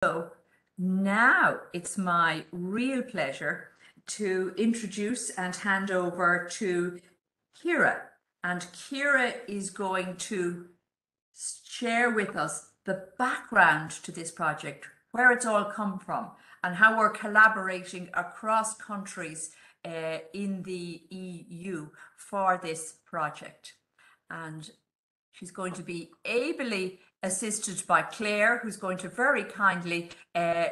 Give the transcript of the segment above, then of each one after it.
So now it's my real pleasure to introduce and hand over to Kira. And Kira is going to share with us the background to this project, where it's all come from, and how we're collaborating across countries in the EU for this project. And she's going to be ably assisted by Claire, who's going to very kindly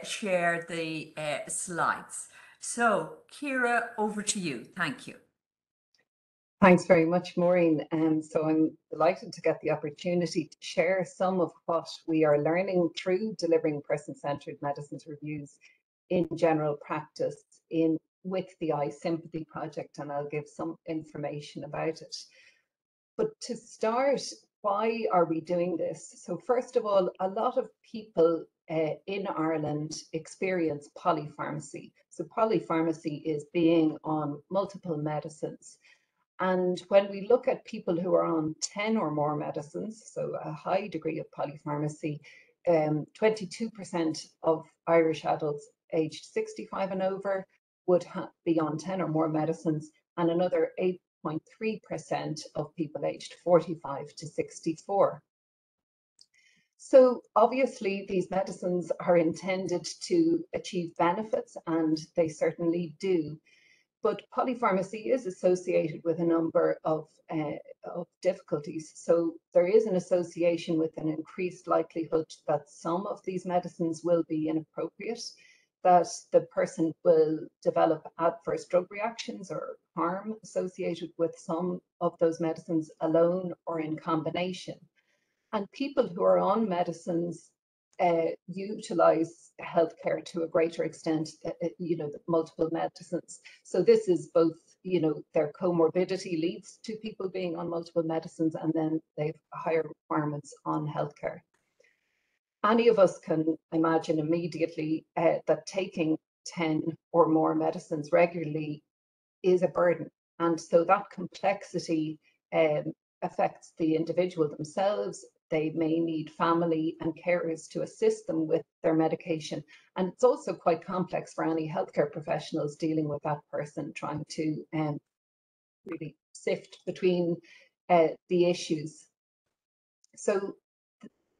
share the slides. So, Kira, over to you. Thank you. Thanks very much, Maureen. So I'm delighted to get the opportunity to share some of what we are learning through delivering person-centered medicines reviews in general practice with the iSIMPATHY project, and I'll give some information about it. But to start, why are we doing this? So first of all, a lot of people in Ireland experience polypharmacy. So polypharmacy is being on multiple medicines. And when we look at people who are on 10 or more medicines, so a high degree of polypharmacy, 22% of Irish adults aged 65 and over would be on 10 or more medicines, and another 8.3% of people aged 45 to 64. So obviously these medicines are intended to achieve benefits, and they certainly do. But polypharmacy is associated with a number of difficulties. So there is an association with an increased likelihood that some of these medicines will be inappropriate, that the person will develop adverse drug reactions or harm associated with some of those medicines alone or in combination. And people who are on medicines utilize healthcare to a greater extent, multiple medicines. So this is both, their comorbidity leads to people being on multiple medicines, and then they've higher requirements on healthcare. Any of us can imagine immediately that taking 10 or more medicines regularly is a burden. And so that complexity affects the individual themselves. They may need family and carers to assist them with their medication. And it's also quite complex for any healthcare professionals dealing with that person, trying to really sift between the issues. So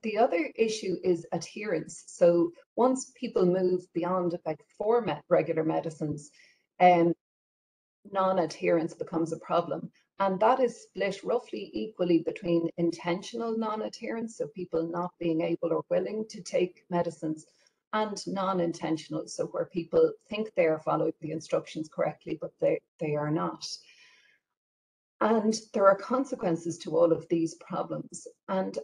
the other issue is adherence. So once people move beyond about 4 regular medicines, non-adherence becomes a problem. And that is split roughly equally between intentional non-adherence, so people not being able or willing to take medicines, and non-intentional, so where people think they are following the instructions correctly, but they are not. And there are consequences to all of these problems. And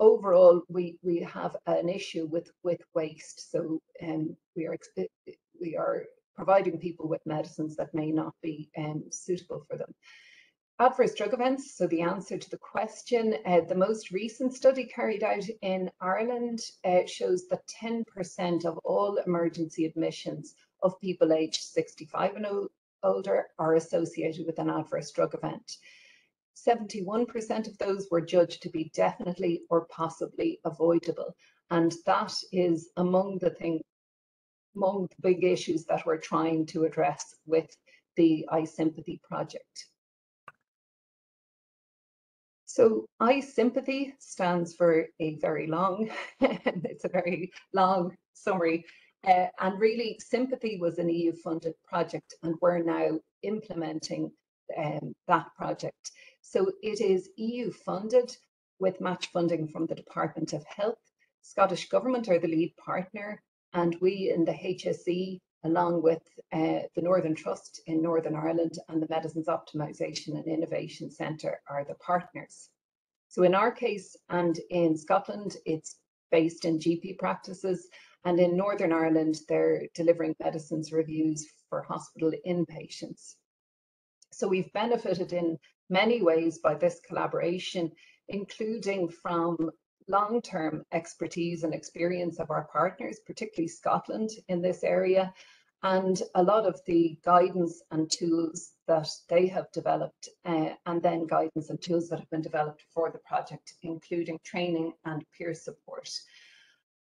overall, we have an issue with waste. So we are providing people with medicines that may not be suitable for them. Adverse drug events, so the answer to the question, the most recent study carried out in Ireland shows that 10% of all emergency admissions of people aged 65 and older are associated with an adverse drug event. 71% of those were judged to be definitely or possibly avoidable. And that is among the big issues that we're trying to address with the iSIMPATHY project. So iSIMPATHY stands for a very long, it's a very long summary. And really, sympathy was an EU-funded project, and we're now implementing that project. So it is EU-funded with match funding from the Department of Health. Scottish Government are the lead partner, and we in the HSE, along with the Northern Trust in Northern Ireland and the Medicines Optimisation and Innovation Centre are the partners. So in our case, and in Scotland, it's based in GP practices, and in Northern Ireland, they're delivering medicines reviews for hospital inpatients. So we've benefited in many ways by this collaboration, including from long-term expertise and experience of our partners, particularly Scotland in this area, and a lot of the guidance and tools that they have developed, and then guidance and tools that have been developed for the project, including training and peer support.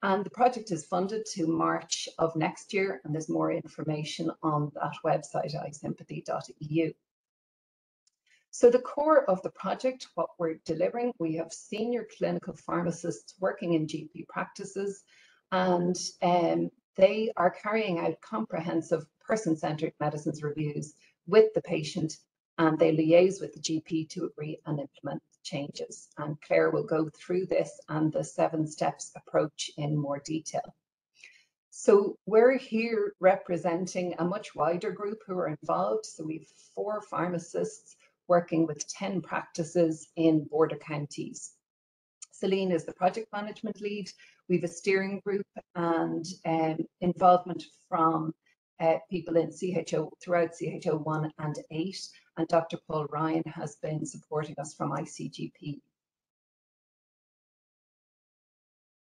And the project is funded to March of next year, and there's more information on that website, iSIMPATHY.eu. So the core of the project, what we're delivering, we have senior clinical pharmacists working in GP practices, and they are carrying out comprehensive person-centered medicines reviews with the patient, and they liaise with the GP to agree and implement changes. And Claire will go through this and the 7 steps approach in more detail. So we're here representing a much wider group who are involved. So we've 4 pharmacists working with 10 practices in border counties. Celine is the project management lead. We have a steering group and involvement from people in CHO throughout CHO 1 and 8, and Dr. Paul Ryan has been supporting us from ICGP.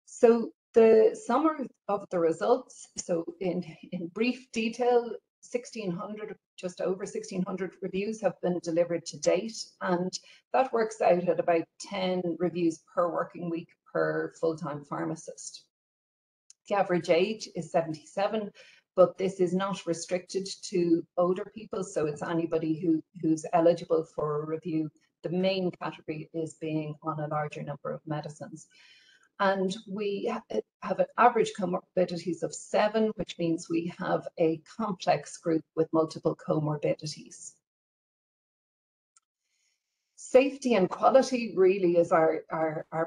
So the summary of the results, so in brief detail, 1,600, just over 1,600 reviews have been delivered to date, and that works out at about 10 reviews per working week per full-time pharmacist. The average age is 77, but this is not restricted to older people, so it's anybody who's eligible for a review. The main category is being on a larger number of medicines. And we have an average comorbidities of 7, which means we have a complex group with multiple comorbidities. Safety and quality really is our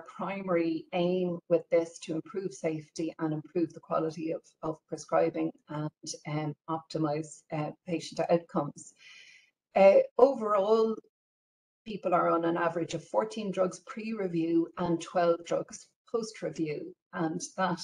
primary aim with this, to improve safety and improve the quality of prescribing and optimize patient outcomes. Overall, people are on an average of 14 drugs pre-review and 12 drugs post-review, and that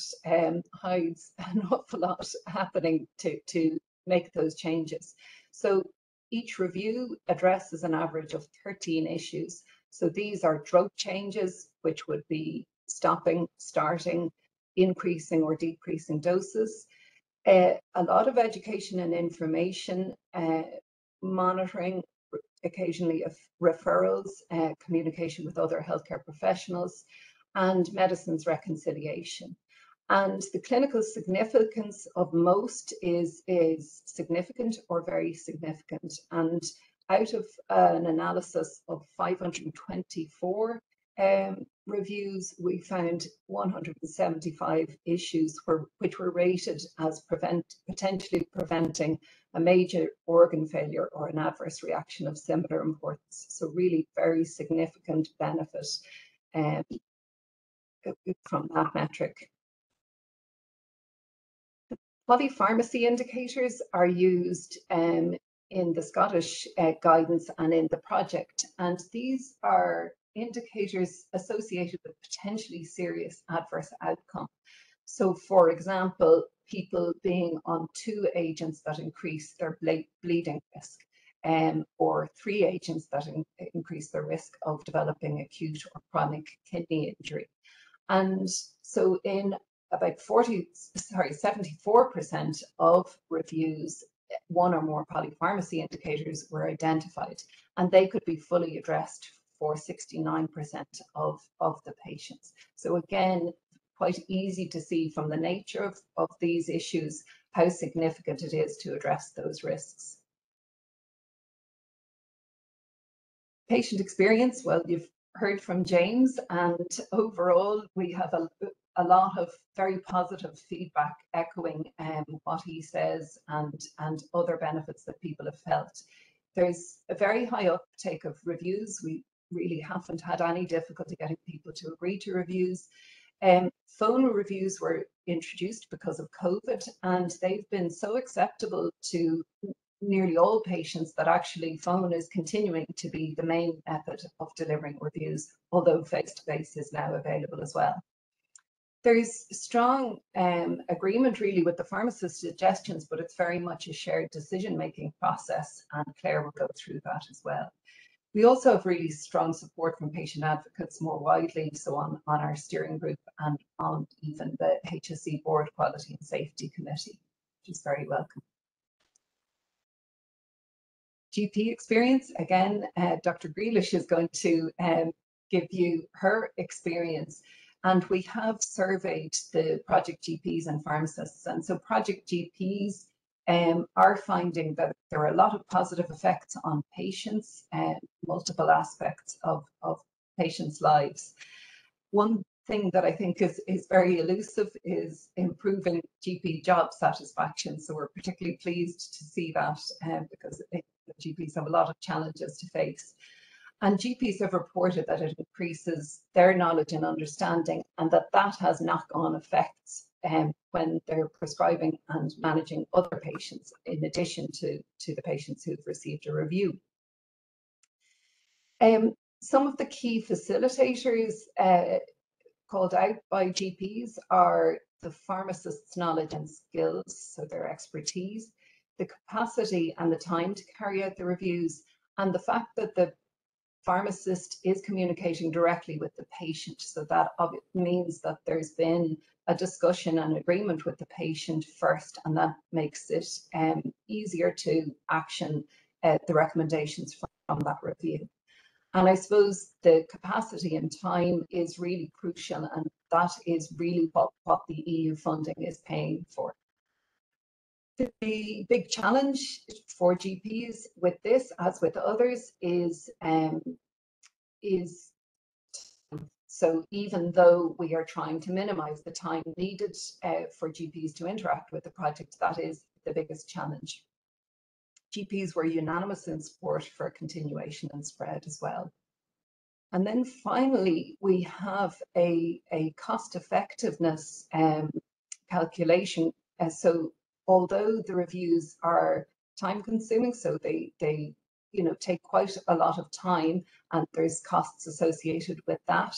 hides an awful lot happening to make those changes. So each review addresses an average of 13 issues. So these are drug changes, which would be stopping, starting, increasing or decreasing doses. A lot of education and information, monitoring, occasionally of referrals, communication with other healthcare professionals, and medicines reconciliation. And the clinical significance of most is significant or very significant. And out of an analysis of 524 reviews, we found 175 issues which were rated as potentially preventing a major organ failure or an adverse reaction of similar importance. So really very significant benefit from that metric. Polypharmacy indicators are used in the Scottish guidance and in the project, and these are indicators associated with potentially serious adverse outcome. So, for example, people being on 2 agents that increase their bleeding risk, or 3 agents that increase their risk of developing acute or chronic kidney injury. And so in about 74% of reviews, 1 or more polypharmacy indicators were identified, and they could be fully addressed for 69% of the patients. So again, quite easy to see from the nature of these issues how significant it is to address those risks. Patient experience, well, you've heard from James, and overall we have a lot of very positive feedback echoing what he says and other benefits that people have felt. There's a very high uptake of reviews. We really haven't had any difficulty getting people to agree to reviews. Phone reviews were introduced because of COVID, and they've been so acceptable to nearly all patients that actually phone is continuing to be the main method of delivering reviews, although face-to-face is now available as well. There's strong agreement really with the pharmacist's suggestions, but it's very much a shared decision-making process, and Claire will go through that as well. We also have really strong support from patient advocates more widely, so on our steering group and on even the HSE Board Quality and Safety Committee, which is very welcome. GP experience, again, Dr. Grealish is going to give you her experience. And we have surveyed the project GPs and pharmacists. And so project GPs are finding that there are a lot of positive effects on patients and multiple aspects of patients' lives. One thing that I think is very elusive is improving GP job satisfaction. So we're particularly pleased to see that because GPs have a lot of challenges to face. And GPs have reported that it increases their knowledge and understanding, and that has knock-on effects when they're prescribing and managing other patients, in addition to the patients who've received a review. Some of the key facilitators called out by GPs are the pharmacist's knowledge and skills, so their expertise, the capacity and the time to carry out the reviews, and the fact that the pharmacist is communicating directly with the patient. So that means that there's been a discussion and agreement with the patient first, and that makes it easier to action the recommendations from that review. And I suppose the capacity and time is really crucial, and that is really what the EU funding is paying for. The big challenge for GPs with this, as with others, is so even though we are trying to minimize the time needed for GPs to interact with the project, that is the biggest challenge. GPs were unanimous in support for continuation and spread as well. And then finally, we have a cost effectiveness calculation. So although the reviews are time consuming, so they take quite a lot of time, and there's costs associated with that.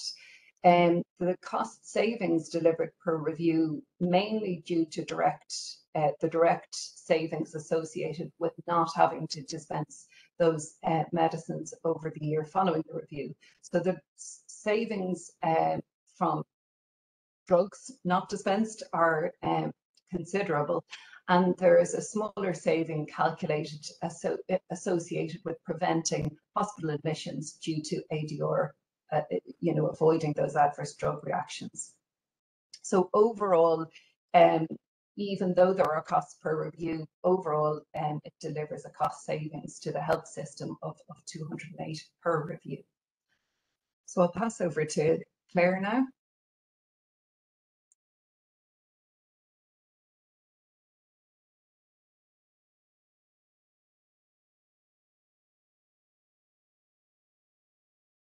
The cost savings delivered per review, mainly due to the direct savings associated with not having to dispense those medicines over the year following the review. So the savings from drugs not dispensed are considerable, and there is a smaller saving calculated associated with preventing hospital admissions due to ADR, avoiding those adverse drug reactions. So overall, even though there are costs per review, overall it delivers a cost savings to the health system of 208 per review. So I'll pass over to Claire now.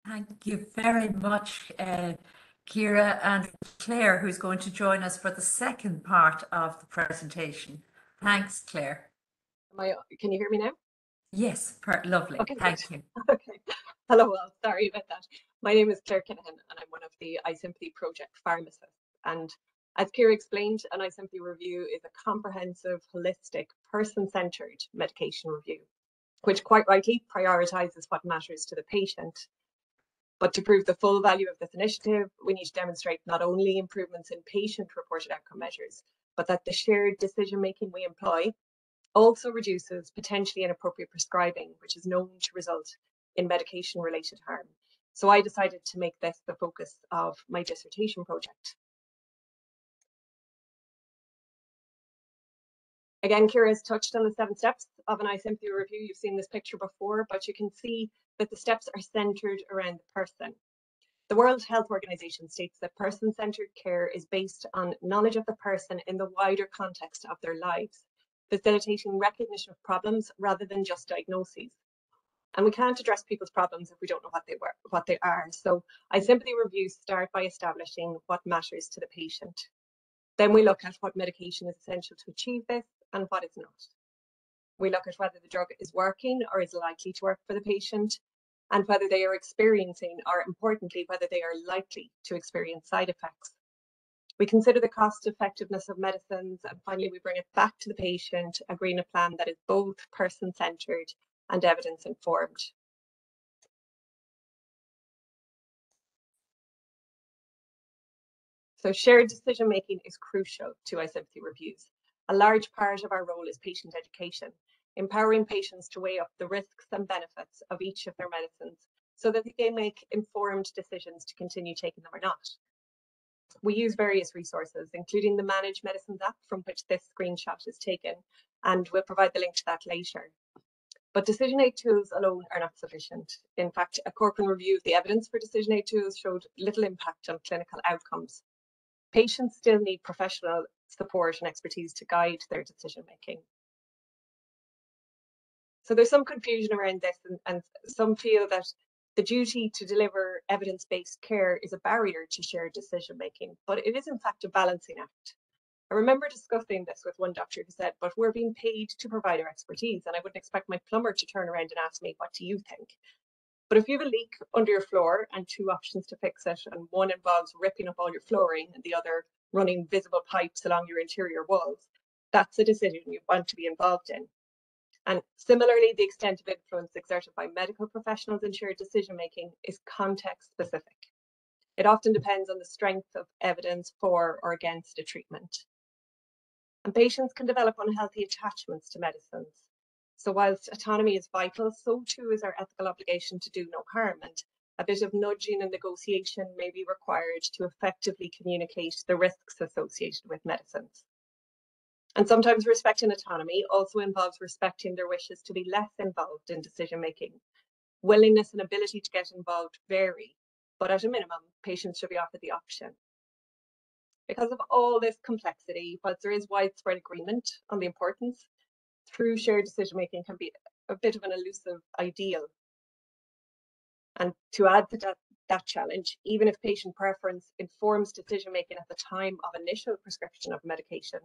Thank you very much, Ciara, and Claire, who's going to join us for the second part of the presentation. Thanks, Claire. Can you hear me now? Yes, lovely. Okay, thank you. Okay. Hello, all. Sorry about that. My name is Claire Kinnan, and I'm one of the iSIMPATHY project pharmacists. And as Ciara explained, an iSIMPATHY review is a comprehensive, holistic, person-centered medication review, which quite rightly prioritizes what matters to the patient. But to prove the full value of this initiative, we need to demonstrate not only improvements in patient-reported outcome measures, but that the shared decision-making we employ also reduces potentially inappropriate prescribing, which is known to result in medication-related harm. So I decided to make this the focus of my dissertation project. Again, Ciara has touched on the 7 steps of an iSIMPATHY review. You've seen this picture before, but you can see that the steps are centered around the person. The World Health Organization states that person-centered care is based on knowledge of the person in the wider context of their lives, facilitating recognition of problems rather than just diagnoses. And we can't address people's problems if we don't know what they are. So iSIMPATHY reviews start by establishing what matters to the patient. Then we look at what medication is essential to achieve this and what is not. We look at whether the drug is working or is likely to work for the patient, and whether they are experiencing, or importantly, whether they are likely to experience side effects. We consider the cost effectiveness of medicines, and finally we bring it back to the patient, agreeing a plan that is both person-centered and evidence-informed. So shared decision-making is crucial to iSIMPATHY reviews. A large part of our role is patient education, empowering patients to weigh up the risks and benefits of each of their medicines so that they can make informed decisions to continue taking them or not. We use various resources, including the Manage Medicines app from which this screenshot is taken, and we'll provide the link to that later. But decision aid tools alone are not sufficient. In fact, a Corcoran review of the evidence for decision aid tools showed little impact on clinical outcomes. Patients still need professional support and expertise to guide their decision making. So there's some confusion around this, and some feel that the duty to deliver evidence-based care is a barrier to shared decision making, but it is in fact a balancing act. I remember discussing this with one doctor who said, but we're being paid to provide our expertise, and I wouldn't expect my plumber to turn around and ask me, what do you think? But if you have a leak under your floor and two options to fix it, and one involves ripping up all your flooring and the other running visible pipes along your interior walls, that's a decision you want to be involved in. And similarly, the extent of influence exerted by medical professionals in shared decision making is context specific. It often depends on the strength of evidence for or against a treatment. And patients can develop unhealthy attachments to medicines. So whilst autonomy is vital, so too is our ethical obligation to do no harm, and a bit of nudging and negotiation may be required to effectively communicate the risks associated with medicines. And sometimes respecting autonomy also involves respecting their wishes to be less involved in decision making. Willingness and ability to get involved vary, but at a minimum, patients should be offered the option. Because of all this complexity, whilst there is widespread agreement on the importance, true shared decision making can be a bit of an elusive ideal. And to add to that challenge, even if patient preference informs decision making at the time of initial prescription of medication,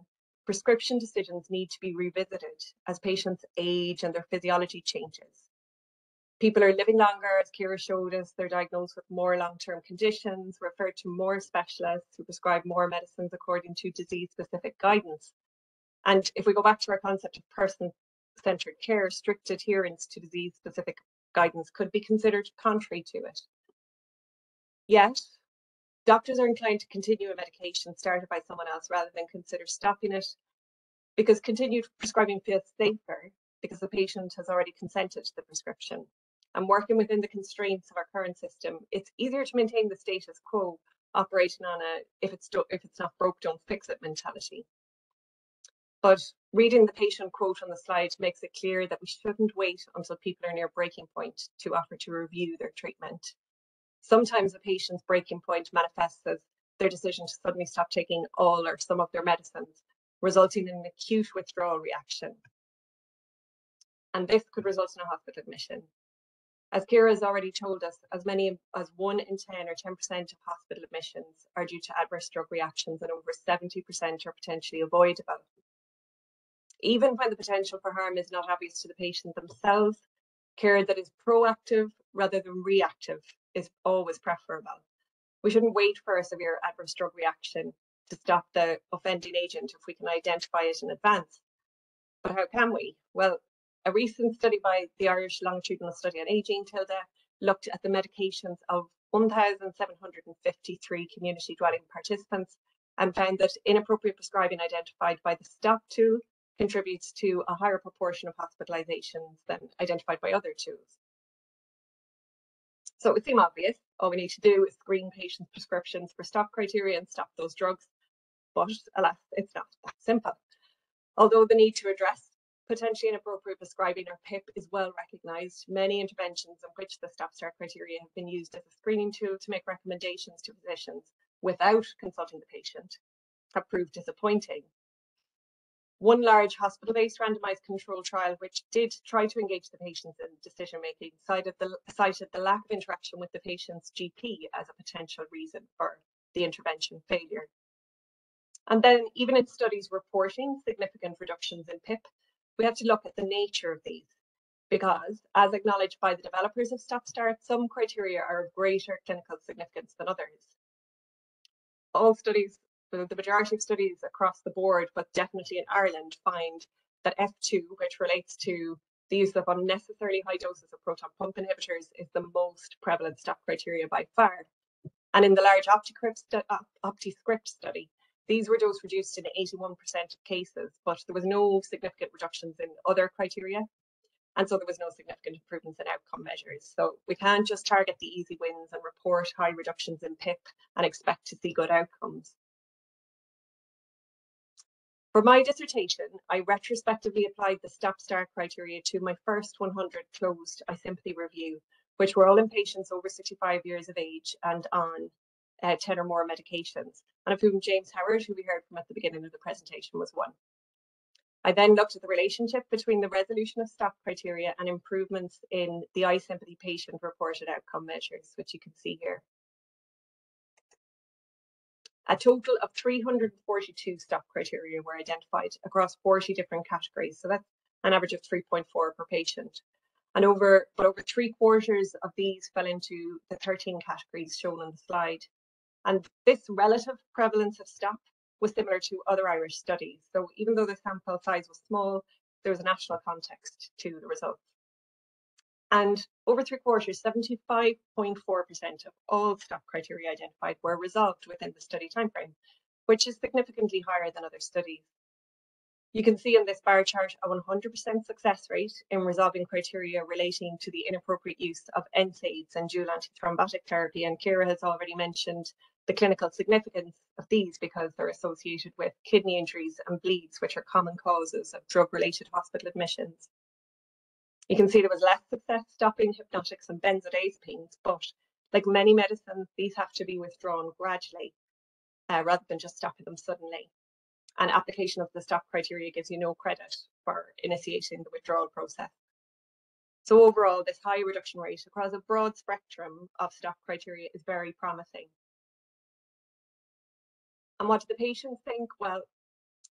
prescription decisions need to be revisited as patients age and their physiology changes. People are living longer, as Kira showed us, they're diagnosed with more long-term conditions, referred to more specialists who prescribe more medicines according to disease-specific guidance. And if we go back to our concept of person-centered care, strict adherence to disease-specific guidance could be considered contrary to it. Yet, doctors are inclined to continue a medication started by someone else rather than consider stopping it, because continued prescribing feels safer because the patient has already consented to the prescription. And working within the constraints of our current system, it's easier to maintain the status quo, operating on a if it's not broke, don't fix it mentality. But reading the patient quote on the slide makes it clear that we shouldn't wait until people are near breaking point to offer to review their treatment. Sometimes a patient's breaking point manifests as their decision to suddenly stop taking all or some of their medicines, resulting in an acute withdrawal reaction. And this could result in a hospital admission. As Kira has already told us, as many as 1 in 10 or 10% of hospital admissions are due to adverse drug reactions, and over 70% are potentially avoidable. Even when the potential for harm is not obvious to the patient themselves, care that is proactive rather than reactive is always preferable. We shouldn't wait for a severe adverse drug reaction to stop the offending agent if we can identify it in advance. But how can we? Well, a recent study by the Irish Longitudinal Study on Aging, TILDA, looked at the medications of 1,753 community dwelling participants and found that inappropriate prescribing identified by the STOP tool contributes to a higher proportion of hospitalizations than identified by other tools. So it would seem obvious, all we need to do is screen patients' prescriptions for STOP criteria and stop those drugs, but alas, it's not that simple. Although the need to address potentially inappropriate prescribing, or PIP, is well recognised, many interventions in which the stop-start criteria have been used as a screening tool to make recommendations to physicians without consulting the patient have proved disappointing. One large hospital-based randomised control trial, which did try to engage the patients in decision-making, cited the lack of interaction with the patient's GP as a potential reason for the intervention failure. And then, even in studies reporting significant reductions in PIP, we have to look at the nature of these, because, as acknowledged by the developers of Stop-Start, some criteria are of greater clinical significance than others. All studies, the majority of studies across the board, but definitely in Ireland, find that F2, which relates to the use of unnecessarily high doses of proton pump inhibitors, is the most prevalent stop criteria by far. And in the large OptiScript study, these were dose reduced in 81% of cases, but there was no significant reductions in other criteria. And so there was no significant improvements in outcome measures. So we can't just target the easy wins and report high reductions in PIP and expect to see good outcomes. For my dissertation, I retrospectively applied the stop-start criteria to my first 100 closed iSIMPATHY review, which were all in patients over 65 years of age and on 10 or more medications, and of whom James Howard, who we heard from at the beginning of the presentation, was one. I then looked at the relationship between the resolution of stop criteria and improvements in the iSIMPATHY patient-reported outcome measures, which you can see here. A total of 342 stop criteria were identified across 40 different categories. So that's an average of 3.4 per patient. And over 3/4 of these fell into the 13 categories shown on the slide. And this relative prevalence of stop was similar to other Irish studies. So even though the sample size was small, there was a national context to the results. And over 3/4, 75.4% of all stop criteria identified were resolved within the study timeframe, which is significantly higher than other studies. You can see in this bar chart a 100% success rate in resolving criteria relating to the inappropriate use of NSAIDs and dual antithrombotic therapy. And Ciara has already mentioned the clinical significance of these because they're associated with kidney injuries and bleeds, which are common causes of drug-related hospital admissions. You can see there was less success stopping hypnotics and benzodiazepines, but like many medicines, these have to be withdrawn gradually rather than just stopping them suddenly. And application of the stop criteria gives you no credit for initiating the withdrawal process. So overall, this high reduction rate across a broad spectrum of stop criteria is very promising. And what do the patients think? Well,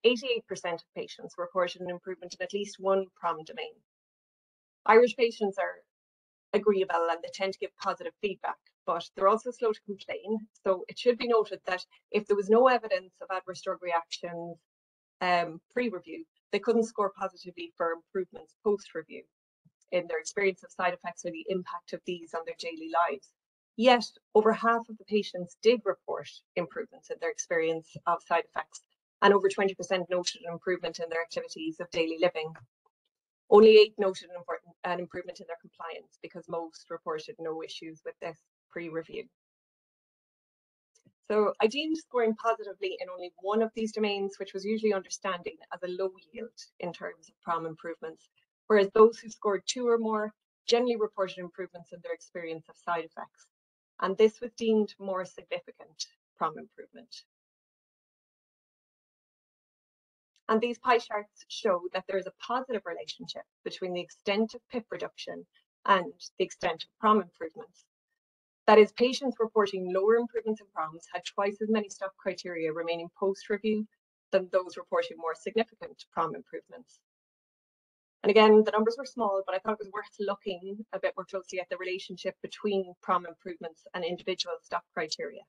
88% of patients reported an improvement in at least one PROM domain. Irish patients are agreeable and they tend to give positive feedback, but they're also slow to complain. So it should be noted that if there was no evidence of adverse drug reactions pre-review, they couldn't score positively for improvements post-review in their experience of side effects or the impact of these on their daily lives. Yet over half of the patients did report improvements in their experience of side effects, and over 20% noted an improvement in their activities of daily living. Only 8 noted an improvement in their compliance because most reported no issues with this pre-review. So I deemed scoring positively in only one of these domains, which was usually understanding, as a low yield in terms of PROM improvements, whereas those who scored 2 or more generally reported improvements in their experience of side effects. And this was deemed more significant PROM improvement. And these pie charts show that there is a positive relationship between the extent of PIP reduction and the extent of PROM improvements. That is, patients reporting lower improvements in PROMs had twice as many stop criteria remaining post-review than those reporting more significant PROM improvements. And again, the numbers were small, but I thought it was worth looking a bit more closely at the relationship between PROM improvements and individual stop criteria.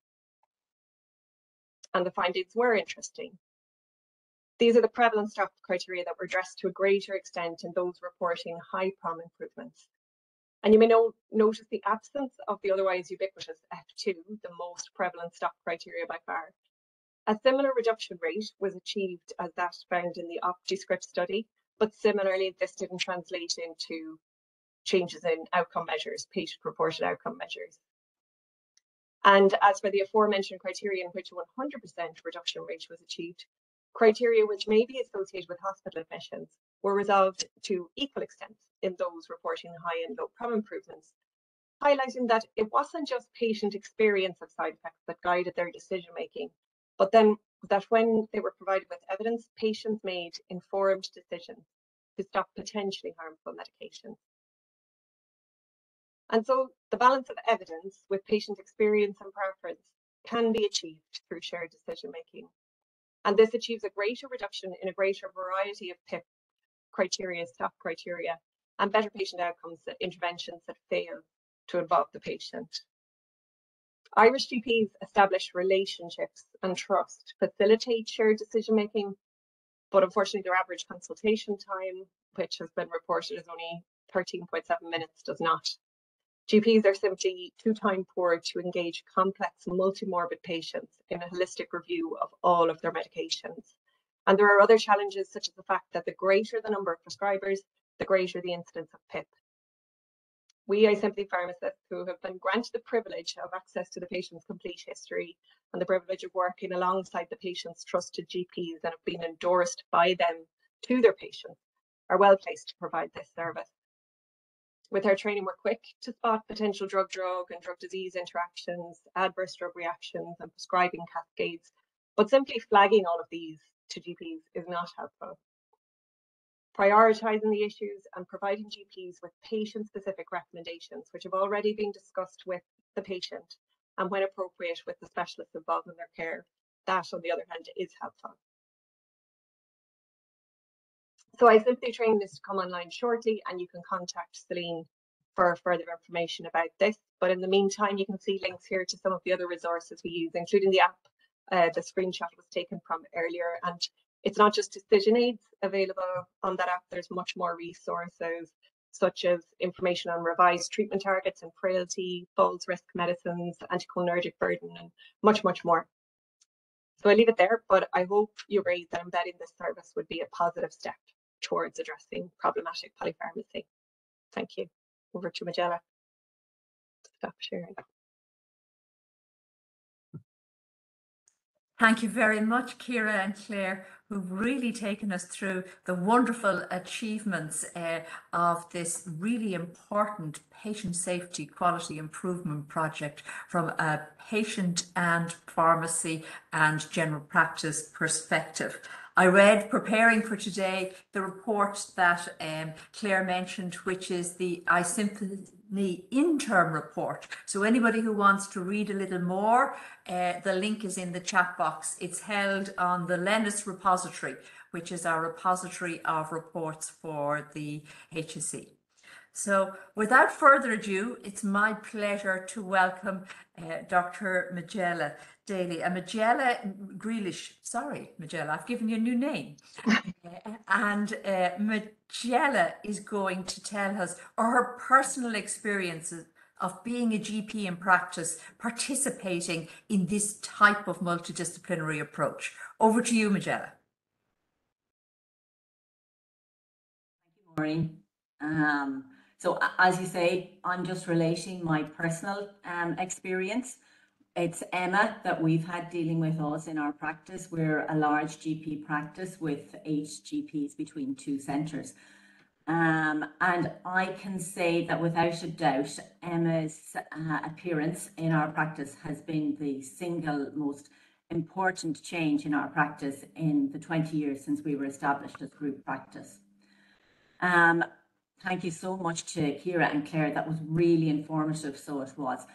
And the findings were interesting. These are the prevalent stop criteria that were addressed to a greater extent in those reporting high PROM improvements. And you may notice the absence of the otherwise ubiquitous F2, the most prevalent stop criteria by far. A similar reduction rate was achieved as that found in the OptiScript study, but similarly, this didn't translate into changes in outcome measures, patient-reported outcome measures. And as for the aforementioned criteria in which a 100% reduction rate was achieved, criteria which may be associated with hospital admissions were resolved to equal extent in those reporting high and low PROM improvements, highlighting that it wasn't just patient experience of side effects that guided their decision making, but then that when they were provided with evidence, patients made informed decisions to stop potentially harmful medications. And so the balance of evidence with patient experience and preference can be achieved through shared decision making. And this achieves a greater reduction in a greater variety of PIP criteria, stop criteria, and better patient outcomes interventions that fail to involve the patient. Irish GPs establish relationships and trust, facilitate shared decision making, but unfortunately their average consultation time, which has been reported as only 13.7 minutes, does not. GPs are simply too time poor to engage complex multimorbid patients in a holistic review of all of their medications. And there are other challenges, such as the fact that the greater the number of prescribers, the greater the incidence of PIP. We iSimpathy pharmacists who have been granted the privilege of access to the patient's complete history and the privilege of working alongside the patient's trusted GPs and have been endorsed by them to their patients are well placed to provide this service. With our training, we're quick to spot potential drug-drug and drug disease interactions, adverse drug reactions and prescribing cascades, but simply flagging all of these to GPs is not helpful. Prioritising the issues and providing GPs with patient-specific recommendations, which have already been discussed with the patient and when appropriate with the specialists involved in their care, that on the other hand is helpful. So iSimpathy training is to come online shortly and you can contact Celine for further information about this. But in the meantime, you can see links here to some of the other resources we use, including the app the screenshot was taken from earlier. And it's not just decision aids available on that app, there's much more resources such as information on revised treatment targets and frailty, falls risk medicines, anticholinergic burden, and much, much more. So I leave it there, but I hope you agree that embedding this service would be a positive step towards addressing problematic polypharmacy. Thank you. Over to Majella. Stop sharing. Thank you very much, Ciara and Claire, who've really taken us through the wonderful achievements of this really important patient safety quality improvement project from a patient and pharmacy and general practice perspective. I read, preparing for today, the report that Claire mentioned, which is the iSimpathy interim report. So anybody who wants to read a little more, the link is in the chat box. It's held on the Lennis repository, which is our repository of reports for the HSE. So without further ado, it's my pleasure to welcome Dr. Majella Daly. Majella Grealish, sorry, Majella, I've given you a new name. And Majella is going to tell us her personal experiences of being a GP in practice, participating in this type of multidisciplinary approach. Over to you, Majella. Thank you, Maureen. So as you say, I'm just relating my personal experience. It's Emma that we've had dealing with us in our practice. We're a large GP practice with 8 GPs between 2 centres. And I can say that without a doubt, Emma's appearance in our practice has been the single most important change in our practice in the 20 years since we were established as group practice. Thank you so much to Ciara and Claire. That was really informative, so it was.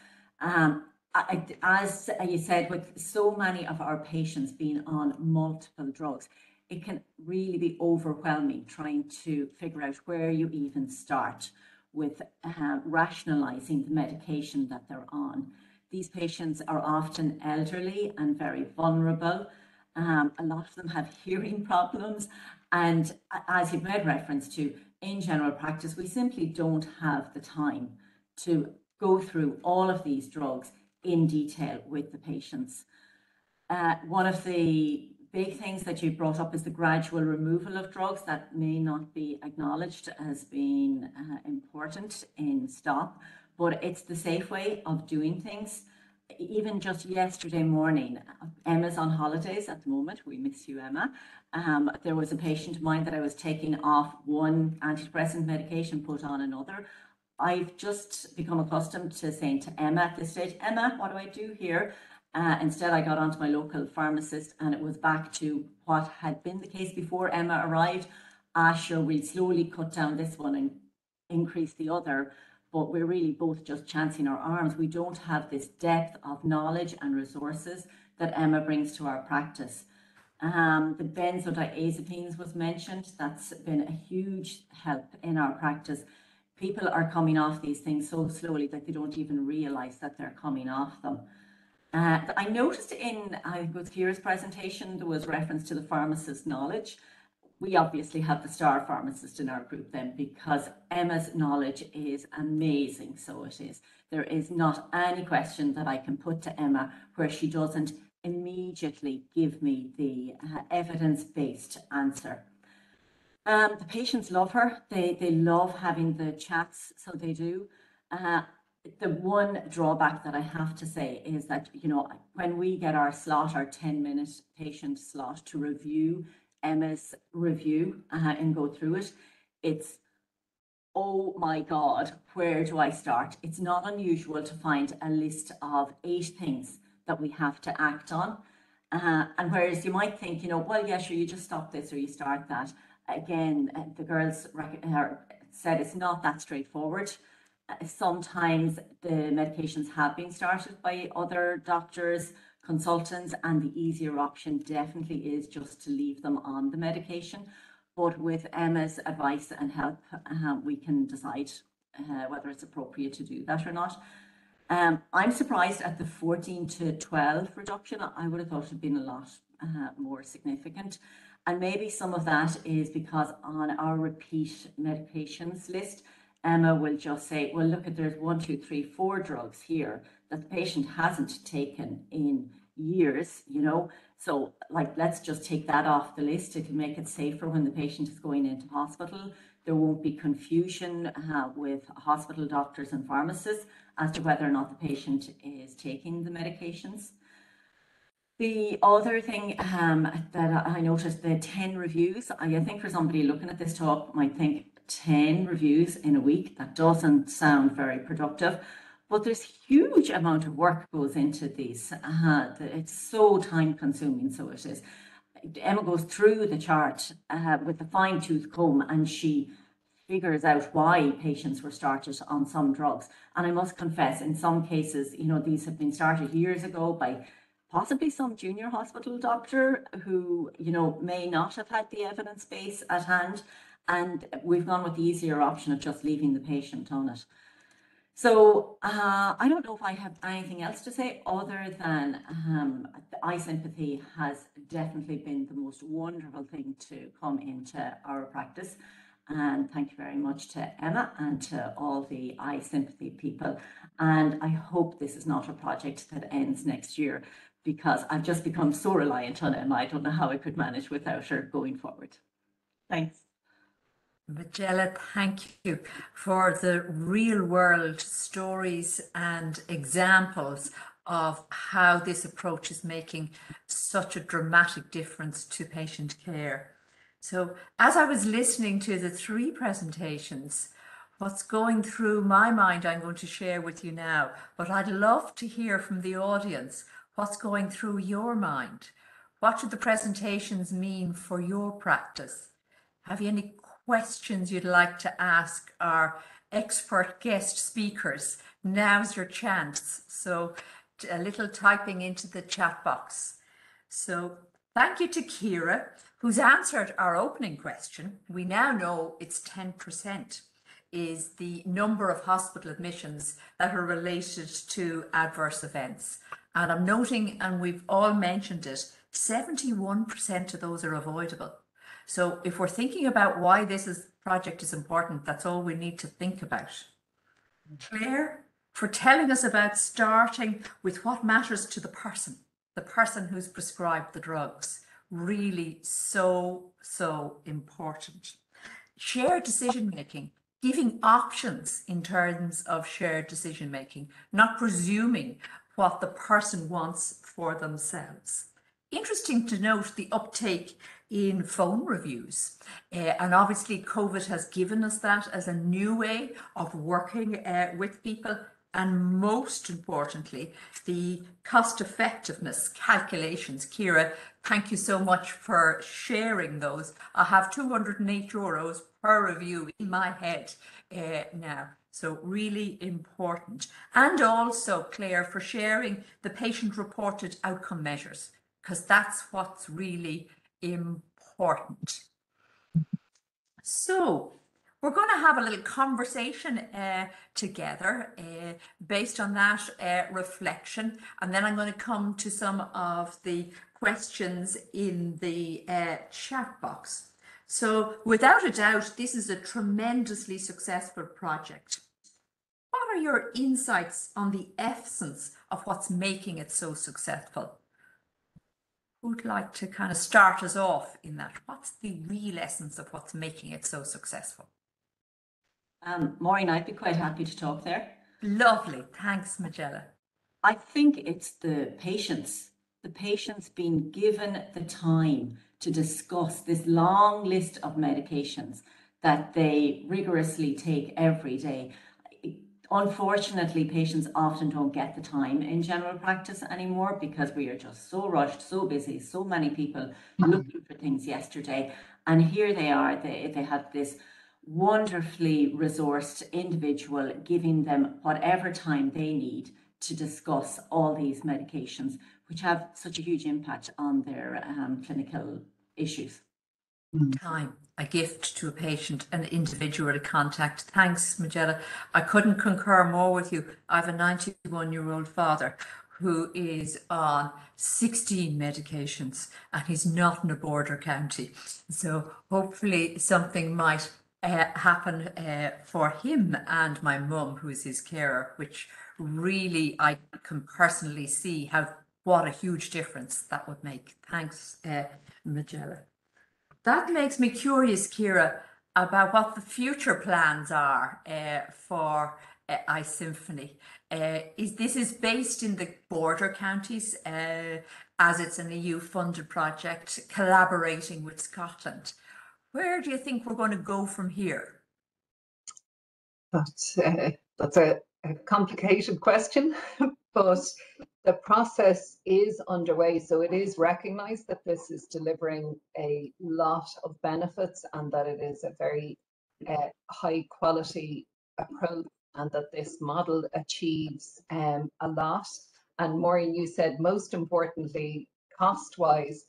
As you said, with so many of our patients being on multiple drugs, it can really be overwhelming trying to figure out where you even start with rationalising the medication that they're on. These patients are often elderly and very vulnerable. A lot of them have hearing problems. And as you've made reference to, in general practice, we simply don't have the time to go through all of these drugs in detail with the patients. One of the big things that you brought up is the gradual removal of drugs that may not be acknowledged as being important in STOP, but it's the safe way of doing things. Even just yesterday morning, Emma's on holidays at the moment. We miss you, Emma. There was a patient of mine that I was taking off one antidepressant medication, put on another. I've just become accustomed to saying to Emma at this stage, Emma, what do I do here? Instead, I got onto my local pharmacist and it was back to what had been the case before Emma arrived. Sure, we'll slowly cut down this one and increase the other, but we're really both just chancing our arms. We don't have this depth of knowledge and resources that Emma brings to our practice. The benzodiazepines was mentioned. That's been a huge help in our practice. People are coming off these things so slowly that they don't even realise that they're coming off them. I noticed in, I think it was Ciara's presentation, there was reference to the pharmacist's knowledge. We obviously have the star pharmacist in our group then, because Emma's knowledge is amazing, so it is. There is not any question that I can put to Emma where she doesn't immediately give me the evidence-based answer. The patients love her. They love having the chats, so they do. The one drawback that I have to say is that, you know, when we get our slot, our 10-minute patient slot to review Emma's review and go through it, it's, oh my God, where do I start? It's not unusual to find a list of 8 things that we have to act on. And whereas you might think, you know, well, yeah, sure, you just stop this or you start that. Again, the girls said it's not that straightforward. Sometimes the medications have been started by other doctors, consultants, and the easier option definitely is just to leave them on the medication. But with Emma's advice and help, we can decide whether it's appropriate to do that or not. I'm surprised at the 14 to 12 reduction. I would have thought it had been a lot more significant. And maybe some of that is because on our repeat medications list, Emma will just say, well, look, there's 1, 2, 3, 4 drugs here that the patient hasn't taken in years, you know. So like, let's just take that off the list. It can make it safer when the patient is going into hospital. There won't be confusion with hospital doctors and pharmacists as to whether or not the patient is taking the medications. The other thing that I noticed, the 10 reviews, I think for somebody looking at this talk might think 10 reviews in a week, that doesn't sound very productive, but there's huge amount of work goes into these. It's so time consuming, so it is. Emma goes through the chart with a fine-tooth comb and she figures out why patients were started on some drugs. And I must confess, in some cases, you know, these have been started years ago by possibly some junior hospital doctor who, you know, may not have had the evidence base at hand. And we've gone with the easier option of just leaving the patient on it. So I don't know if I have anything else to say other than iSIMPATHY has definitely been the most wonderful thing to come into our practice. And thank you very much to Emma and to all the iSIMPATHY people. And I hope this is not a project that ends next year, because I've just become so reliant on Emma. I don't know how I could manage without her going forward. Thanks. Magella, thank you for the real world stories and examples of how this approach is making such a dramatic difference to patient care. So as I was listening to the 3 presentations, what's going through my mind I'm going to share with you now, but I'd love to hear from the audience what's going through your mind. What do the presentations mean for your practice? Have you any questions you'd like to ask our expert guest speakers? Now's your chance. So a little typing into the chat box. So thank you to Kira, who's answered our opening question. We now know it's 10% is the number of hospital admissions that are related to adverse events. And I'm noting, and we've all mentioned it, 71% of those are avoidable. So if we're thinking about why this project is important, that's all we need to think about. Claire, for telling us about starting with what matters to the person who's prescribed the drugs. Really so important. Shared decision making, giving options in terms of shared decision making, not presuming what the person wants for themselves. Interesting to note the uptake in phone reviews. And obviously COVID has given us that as a new way of working with people. And most importantly, the cost effectiveness calculations. Kira, thank you so much for sharing those. I have €208 per review in my head now. So really important. And also, Claire, for sharing the patient reported outcome measures, because that's what's really important. So we're going to have a little conversation together based on that reflection, and then I'm going to come to some of the questions in the chat box. So without a doubt, this is a tremendously successful project. What are your insights on the essence of what's making it so successful? Who'd like to kind of start us off in that? What's the real essence of what's making it so successful? Maureen, I'd be quite happy to talk there. Lovely. Thanks, Magella. I think it's the patients being given the time to discuss this long list of medications that they rigorously take every day. Unfortunately, patients often don't get the time in general practice anymore because we are just so rushed, so busy, so many people looking for things yesterday. And here they are, they have this wonderfully resourced individual giving them whatever time they need to discuss all these medications, which have such a huge impact on their clinical issues. Time, a gift to a patient, an individual contact. Thanks, Magella. I couldn't concur more with you. I have a 91-year-old father who is on 16 medications and he's not in a border county. So hopefully something might happen for him and my mum, who is his carer, which really I can personally see what a huge difference that would make. Thanks, Magella. That makes me curious, Ciara, about what the future plans are for iSIMPATHY. This is based in the border counties as it's an EU-funded project collaborating with Scotland. Where do you think we're going to go from here? That's a complicated question, but the process is underway. So it is recognised that this is delivering a lot of benefits and that it is a very high quality approach and that this model achieves a lot. And Maureen, you said most importantly, cost-wise,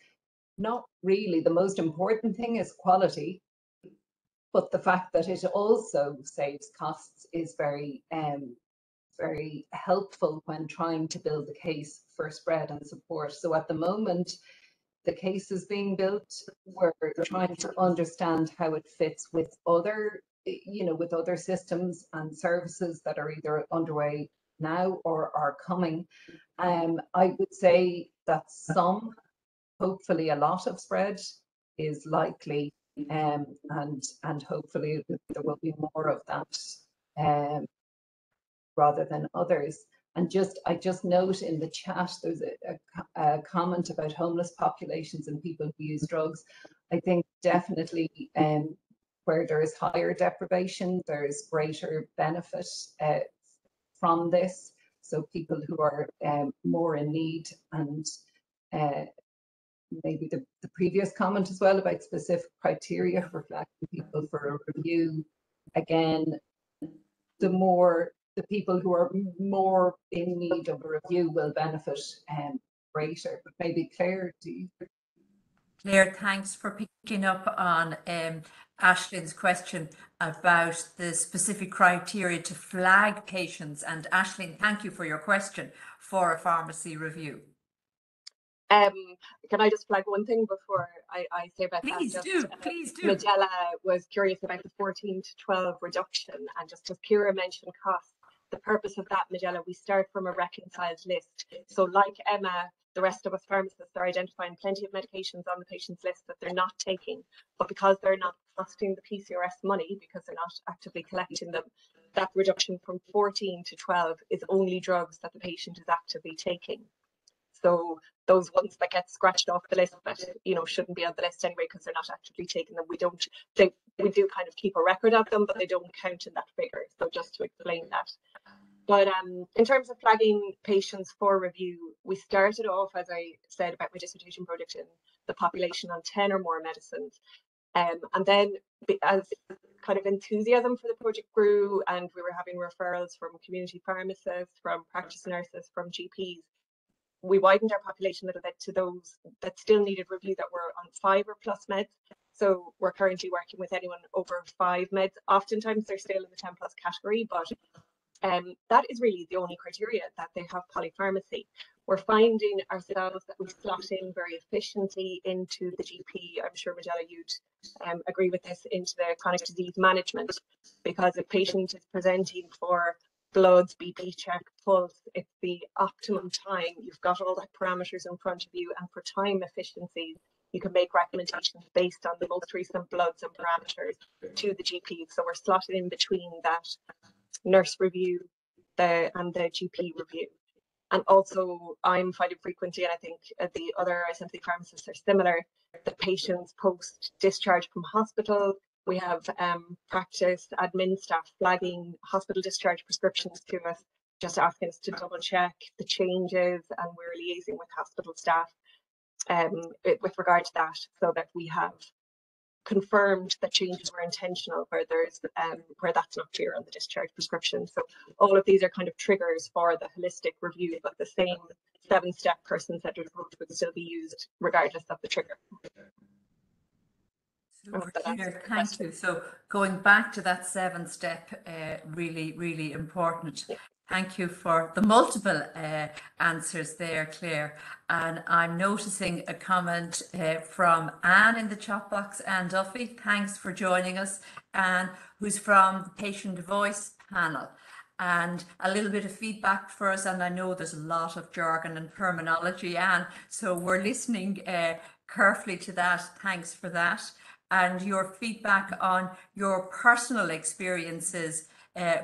not really. The most important thing is quality, but the fact that it also saves costs is very very helpful when trying to build the case for spread and support. So at the moment, the case is being built. We're trying to understand how it fits with other, with other systems and services that are either underway now or are coming. I would say that hopefully a lot of spread is likely, and hopefully there will be more of that rather than others. And I just note in the chat, there's a comment about homeless populations and people who use drugs. I think definitely where there is higher deprivation, there is greater benefit from this. So people who are more in need, and maybe the previous comment as well about specific criteria for flagging people for a review. Again, the people who are more in need of a review will benefit greater. But maybe Claire, Claire, thanks for picking up on Ashlyn's question about the specific criteria to flag patients. And Ashlyn, thank you for your question for a pharmacy review. Can I just flag one thing before I say about that? Please do. Magella was curious about the 14 to 12 reduction, and just as Ciara mentioned costs, the purpose of that, Magella, we start from a reconciled list. So like Emma, the rest of us pharmacists are identifying plenty of medications on the patient's list that they're not taking, but because they're not costing the PCRS money, because they're not actively collecting them, that reduction from 14 to 12 is only drugs that the patient is actively taking. So those ones that get scratched off the list that shouldn't be on the list anyway because they're not actively taking them, we do kind of keep a record of them, but they don't count in that figure. So just to explain that. But in terms of flagging patients for review, we started off, as I said about my dissertation project, in the population on 10 or more medicines. And then as kind of enthusiasm for the project grew and we were having referrals from community pharmacists, from practice nurses, from GPs, we widened our population a little bit to those that still needed review that were on 5 or plus meds. So we're currently working with anyone over 5 meds. Oftentimes they're still in the 10 plus category, but that is really the only criteria, that they have polypharmacy. We're finding ourselves that we slot in very efficiently into the GP. I'm sure, Magella, you'd agree with this, into the chronic disease management, because a patient is presenting for bloods, BP check, pulse. It's the optimum time. You've got all the parameters in front of you, and for time efficiencies, you can make recommendations based on the most recent bloods and parameters to the GP. So we're slotted in between that nurse review and the GP review. And also, I'm finding frequently, and I think the other iSIMPATHY pharmacists are similar, the patients post-discharge from hospital, we have practice admin staff flagging hospital discharge prescriptions to us, just asking us to double check the changes, and we're liaising with hospital staff with regard to that, so that we have confirmed that changes were intentional where there's where that's not clear on the discharge prescription. So all of these are kind of triggers for the holistic review, but the same 7-step person-centered approach would still be used regardless of the trigger. Super clear, thank you. So going back to that 7-step, really, really important. Thank you for the multiple answers there, Claire. And I'm noticing a comment from Anne in the chat box. Anne Duffy, thanks for joining us. Anne, who's from the Patient Voice panel. And a little bit of feedback for us, and I know there's a lot of jargon and terminology, Anne, so we're listening carefully to that. Thanks for that. And your feedback on your personal experiences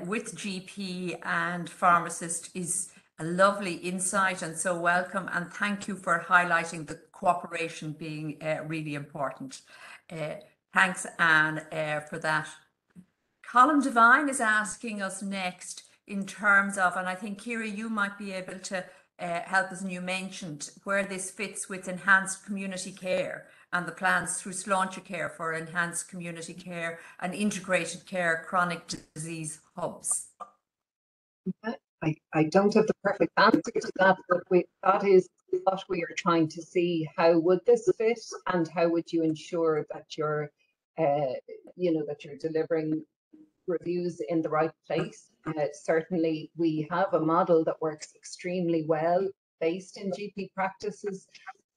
with GP and pharmacist is a lovely insight, and so welcome, and thank you for highlighting the cooperation being really important. Thanks, Anne, for that. Colin Devine is asking us next in terms of, and I think Kira, you might be able to help us, and you mentioned where this fits with enhanced community care and the plans through Sláinte Care for enhanced community care and integrated care chronic disease hubs. I don't have the perfect answer to that, but that is what we are trying to see. How would this fit, and how would you ensure that you're, that you're delivering reviews in the right place? Certainly, we have a model that works extremely well based in GP practices,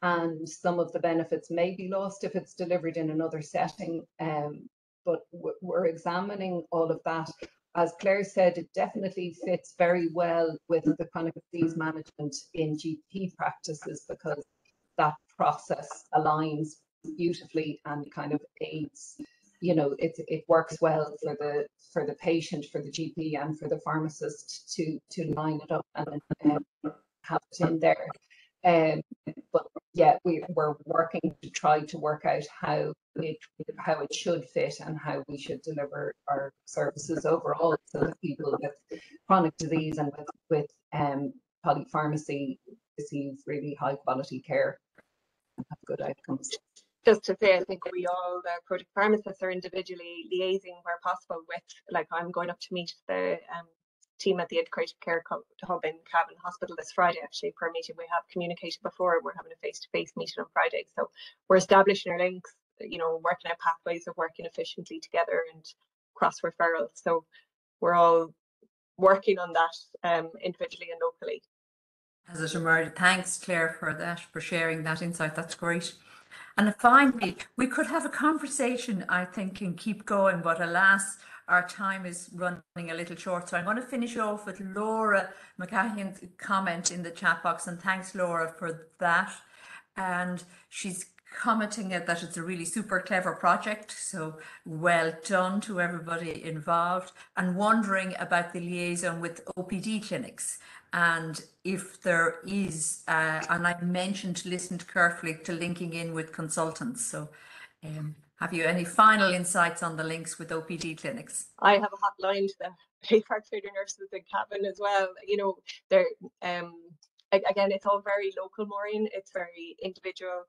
and some of the benefits may be lost if it's delivered in another setting. But we're examining all of that. As Claire said, it definitely fits very well with the chronic disease management in GP practices, because that process aligns beautifully and kind of aids. It works well for the patient, for the GP, and for the pharmacist to line it up and have it in there. But yeah, we're working to try to work out how it should fit and how we should deliver our services overall, so that people with chronic disease and with polypharmacy receive really high quality care and have good outcomes. Just to say, I think we all, the project pharmacists, are individually liaising where possible with, like, I'm going up to meet the team at the Integrated Care Hub in Cavan Hospital this Friday, actually, for a meeting. We have communicated before, we're having a face-to-face meeting on Friday. So we're establishing our links, working out pathways of working efficiently together and cross-referrals. So we're all working on that individually and locally. As it emerged, thanks, Claire, for that, for sharing that insight. That's great. And finally, we could have a conversation, I think, and keep going, but alas, our time is running a little short. So I'm going to finish off with Laura McCahon's comment in the chat box, and thanks, Laura, for that. And she's commenting that it's a really super clever project, so well done to everybody involved, and wondering about the liaison with OPD clinics, and if there is, and I listened carefully to linking in with consultants. So have you any final insights on the links with OPD clinics? I have a hotline to the heart failure nurses in Cavan as well. They're again, it's all very local, Maureen. It's very individual.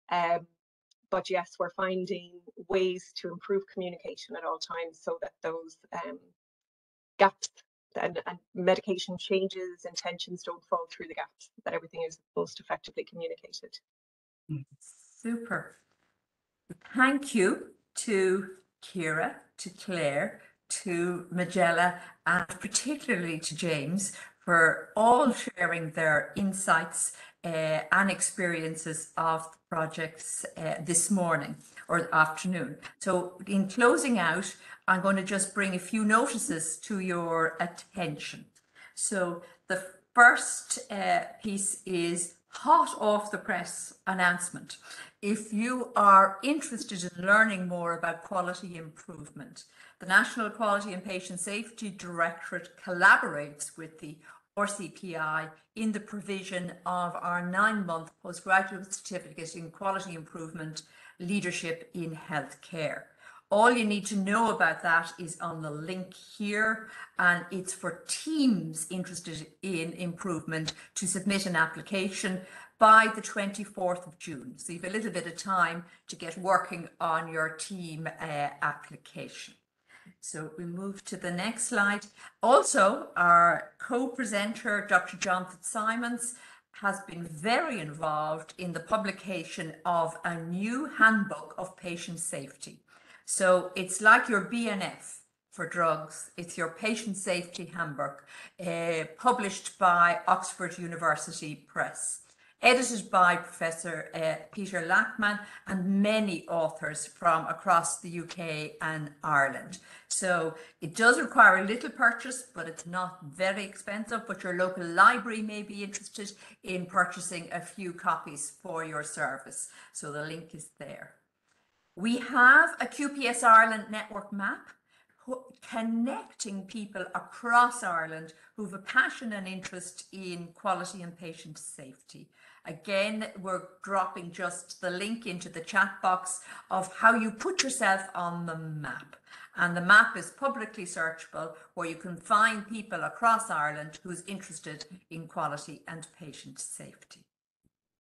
But yes, we're finding ways to improve communication at all times, so that those gaps and medication changes, intentions don't fall through the gaps, that everything is most effectively communicated. Super. Thank you to Kira, to Claire, to Magella, and particularly to James, for all sharing their insights and experiences of the projects this morning or afternoon. So in closing out, I'm going to just bring a few notices to your attention. So the first piece is hot off the press announcement. If you are interested in learning more about quality improvement, the National Quality and Patient Safety Directorate collaborates with the RCPI in the provision of our 9-month postgraduate certificate in quality improvement leadership in healthcare. All you need to know about that is on the link here, and it's for teams interested in improvement to submit an application by the 24th of June. So you have a little bit of time to get working on your team application. So we move to the next slide. Also, our co-presenter, Dr. John Fitzsimons, has been very involved in the publication of a new handbook of patient safety. So it's like your BNF for drugs. It's your patient safety handbook, published by Oxford University Press, edited by Professor Peter Lachman and many authors from across the UK and Ireland. So it does require a little purchase, but it's not very expensive, but your local library may be interested in purchasing a few copies for your service. So the link is there. We have a QPS Ireland network map connecting people across Ireland who have a passion and interest in quality and patient safety. Again, we're dropping just the link into the chat box of how you put yourself on the map. And the map is publicly searchable, where you can find people across Ireland who's interested in quality and patient safety.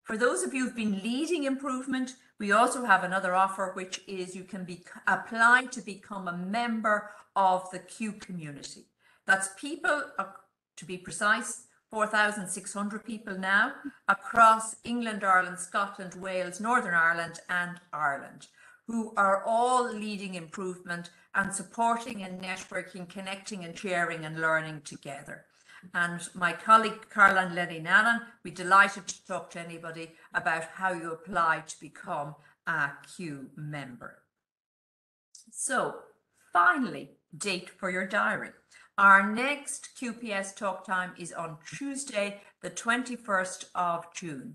For those of you who've been leading improvement, we also have another offer, which is you can apply to become a member of the Q community. That's people, to be precise, 4,600 people now across England, Ireland, Scotland, Wales, Northern Ireland and Ireland, who are all leading improvement and supporting and networking, connecting and sharing and learning together. And my colleague Caroline Lenny-Nanan, we're delighted to talk to anybody about how you apply to become a Q member. So finally, date for your diary. Our next QPS Talk Time is on Tuesday, the 21st of June.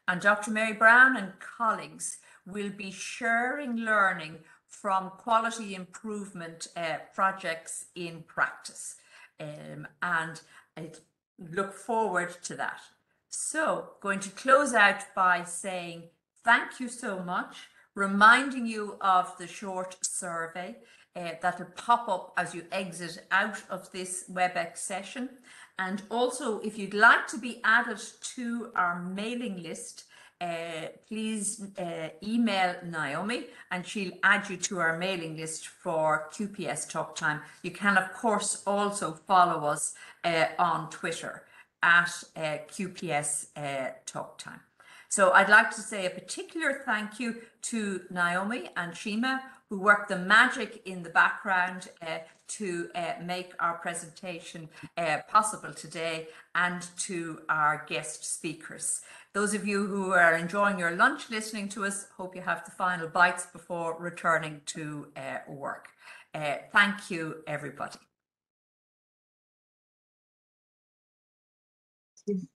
And Dr. Mary Brown and colleagues will be sharing learning from quality improvement projects in practice. And I look forward to that. So, going to close out by saying thank you so much, reminding you of the short survey that will pop up as you exit out of this WebEx session. And also, if you'd like to be added to our mailing list, please email Naomi and she'll add you to our mailing list for QPS Talk Time. You can, of course, also follow us on Twitter at QPS Talk Time. So I'd like to say a particular thank you to Naomi and Shima, who worked the magic in the background to make our presentation possible today, and to our guest speakers. Those of you who are enjoying your lunch listening to us, hope you have the final bites before returning to work. Thank you, everybody.